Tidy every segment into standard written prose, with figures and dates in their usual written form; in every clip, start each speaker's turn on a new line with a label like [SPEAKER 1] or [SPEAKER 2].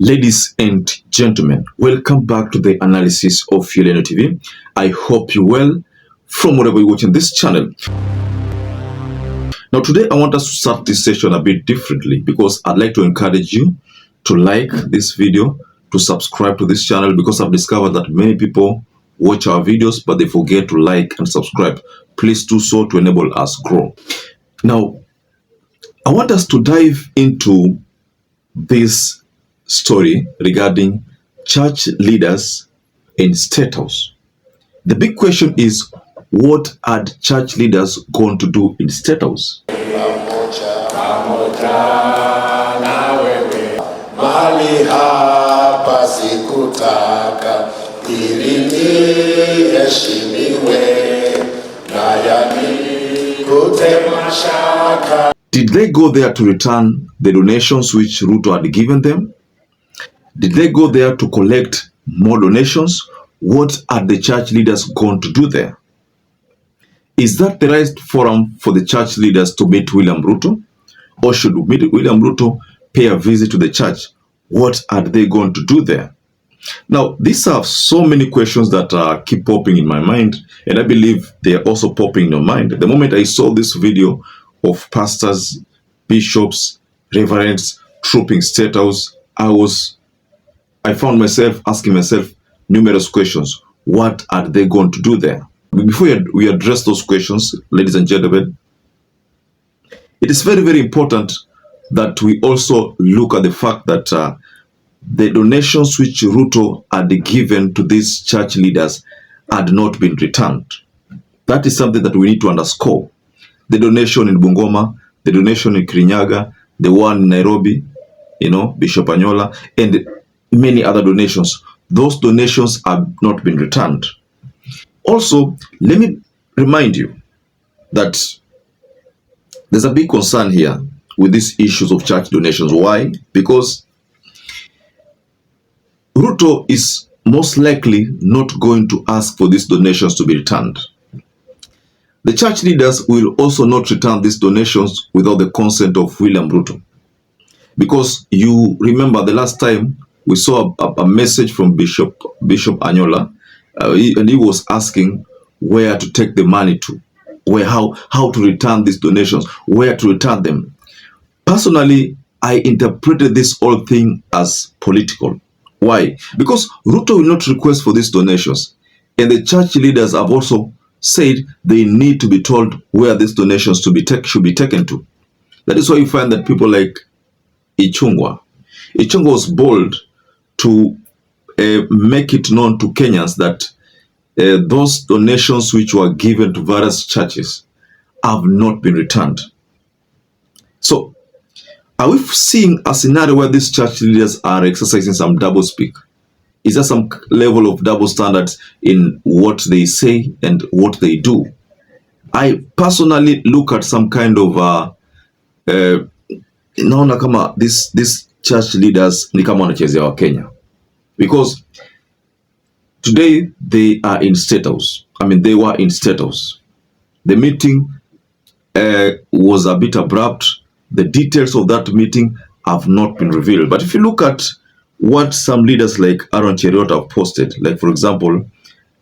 [SPEAKER 1] Ladies and gentlemen, welcome back to the analysis of YOLENO TV. I hope you're well from wherever you're watching this channel. Now today I want us to start this session a bit differently because I'd like to encourage you to like this video, to subscribe to this channel, because I've discovered that many people watch our videos but they forget to like and subscribe. Please do so to enable us grow. Now I want us to dive into this story regarding church leaders in State House. The big question is, what are church leaders going to do in State House? Did they go there to return the donations which Ruto had given them? Did they go there to collect more donations? What are the church leaders going to do there? Is that the right forum for the church leaders to meet William Ruto? Or should William Ruto pay a visit to the church? What are they going to do there? Now, these are so many questions that keep popping in my mind, and I believe they are also popping in your mind. The moment I saw this video of pastors, bishops, reverends trooping State House, I found myself asking myself numerous questions. What are they going to do there? Before we address those questions, ladies and gentlemen, it is very, very important that we also look at the fact that the donations which Ruto had given to these church leaders had not been returned. That is something that we need to underscore. The donation in Bungoma, the donation in Kirinyaga, the one in Nairobi, Bishop ANYOLO, and many other donations. Those donations have not been returned. Also, let me remind you that there's a big concern here with these issues of church donations. Why? Because Ruto is most likely not going to ask for these donations to be returned. The church leaders will also not return these donations without the consent of William Ruto. Because you remember the last time we saw a message from Bishop ANYOLO, and he was asking where to take the money to, how to return these donations, where to return them. Personally, I interpreted this whole thing as political. Why? Because Ruto will not request for these donations, and the church leaders have also said they need to be told where these donations should be taken to. That is why you find that people like Ichung'wah was bold to make it known to Kenyans that those donations which were given to various churches have not been returned. So, are we seeing a scenario where these church leaders are exercising some doublespeak? Is there some level of double standards in what they say and what they do? I personally look at some kind of naona kama this church leaders ni kama wanachezea wa Kenya, because today they are in State House. They were in State House. The meeting was a bit abrupt. The details of that meeting have not been revealed. But if you look at what some leaders like Aaron Cheriot have posted, like for example,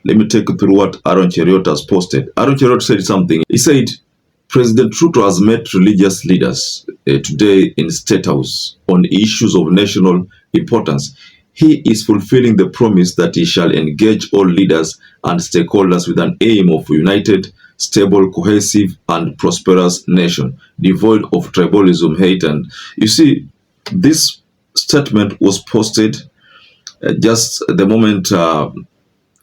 [SPEAKER 1] let me take you through what Aaron Cheriot has posted. Aaron Cheriot said something. He said, President Ruto has met religious leaders today in State House on issues of national importance. He is fulfilling the promise that he shall engage all leaders and stakeholders with an aim of united, stable, cohesive, and prosperous nation, devoid of tribalism, hate. And you see, this statement was posted just the moment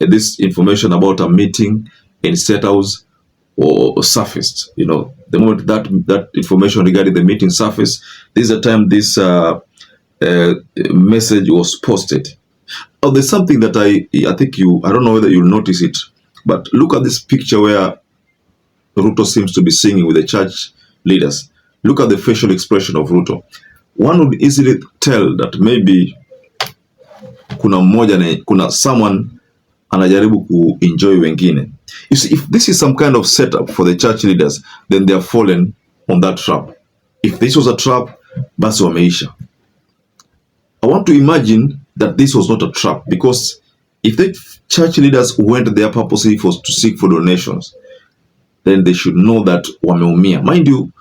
[SPEAKER 1] this information about a meeting in State House or surfaced. The moment that information regarding the meeting surfaced, this is the time this message was posted. Oh, there's something that I think I don't know whether you'll notice it, but look at this picture where Ruto seems to be singing with the church leaders. Look at the facial expression of Ruto. One would easily tell that maybe kuna someone anajaribu kuenjoy wengine. You see, if this is some kind of setup for the church leaders, then they are fallen on that trap. If this was a trap, basi wameisha. I want to imagine that this was not a trap, because if the church leaders went there purposely to seek for donations, then they should know that wameumia. Mind you,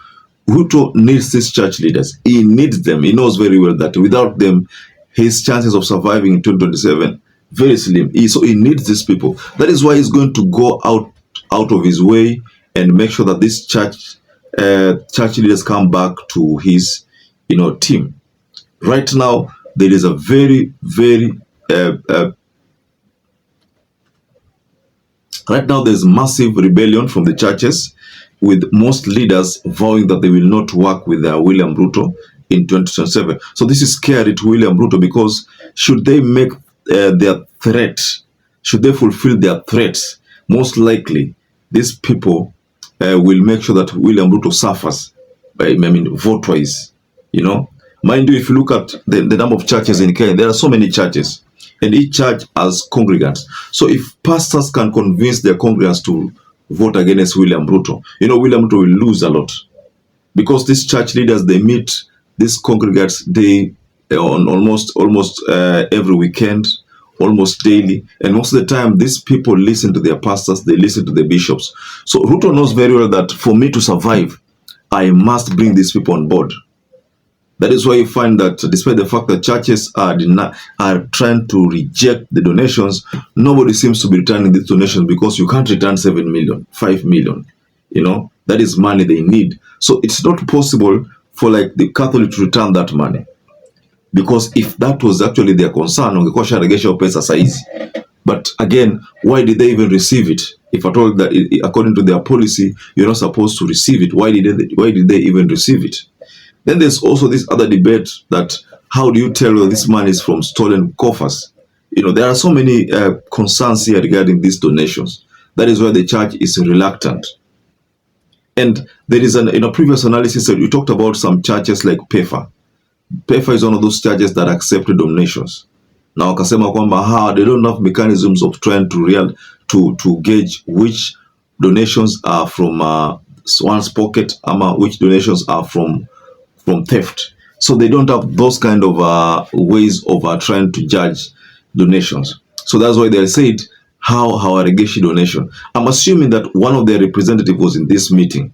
[SPEAKER 1] Ruto needs these church leaders. He needs them. He knows very well that without them, his chances of surviving in 2027 very slim. So he needs these people. That is why he's going to go out of his way and make sure that these church leaders come back to his team. Right now, there is a very right now there's massive rebellion from the churches, with most leaders vowing that they will not work with William Ruto in 2027. So this is scary to William Ruto, because should they make their threat, should they fulfill their threats, most likely these people will make sure that William Ruto suffers, vote-wise. Mind you, if you look at the number of churches in Kenya, there are so many churches, and each church has congregants. So if pastors can convince their congregants to vote against William Ruto, William Ruto will lose a lot, because these church leaders, they meet these congregants on almost every weekend, almost daily, and most of the time these people listen to their pastors, they listen to the bishops. So Ruto knows very well that for me to survive, I must bring these people on board. That is why you find that despite the fact that churches are trying to reject the donations, nobody seems to be returning these donations, because you can't return 7 million, 5 million. That is money they need. So it's not possible for the Catholic to return that money, because if that was actually their concern, ongekuwa sharegesha pesa saizi. But again, why did they even receive it? If at all that according to their policy, you're not supposed to receive it, why did they even receive it? Then there's also this other debate that how do you tell whether this money is from stolen coffers? There are so many concerns here regarding these donations. That is why the church is reluctant. And there is in a previous analysis that we talked about some churches like PEFA. PEFA is one of those churches that accept donations. Now, wakasema kwamba they don't have mechanisms of trying to gauge which donations are from one's pocket, which donations are from theft. So they don't have those kind of ways of trying to judge donations. So that's why they said how Hawaregeshi donation. I'm assuming that one of their representatives was in this meeting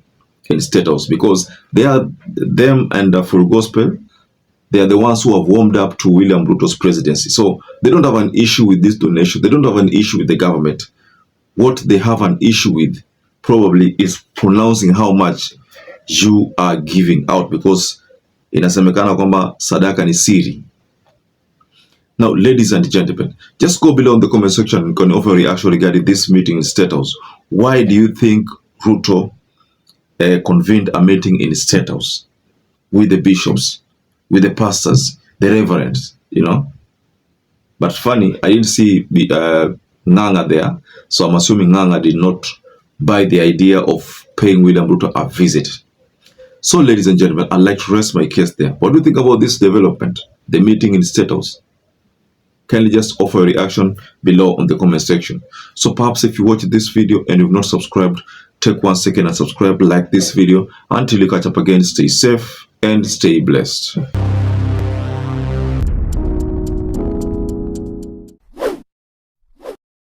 [SPEAKER 1] in State House, because them and Full Gospel, they are the ones who have warmed up to William Ruto's presidency. So they don't have an issue with this donation. They don't have an issue with the government. What they have an issue with probably is pronouncing how much you are giving out, because inasemekana kwamba sadaka ni siri. Now, ladies and gentlemen, just go below in the comment section and can offer a reaction regarding this meeting in State House. Why do you think Ruto convened a meeting in State House with the bishops, with the pastors, the reverends, But funny, I didn't see Nganga there, so I'm assuming Nganga did not buy the idea of paying William Ruto a visit. So, ladies and gentlemen, I'd like to rest my case there. What do you think about this development, the meeting in State House? Kindly just offer a reaction below on the comment section. So perhaps if you watch this video and you've not subscribed, take 1 second and subscribe, like this video. Until you catch up again, stay safe and stay blessed.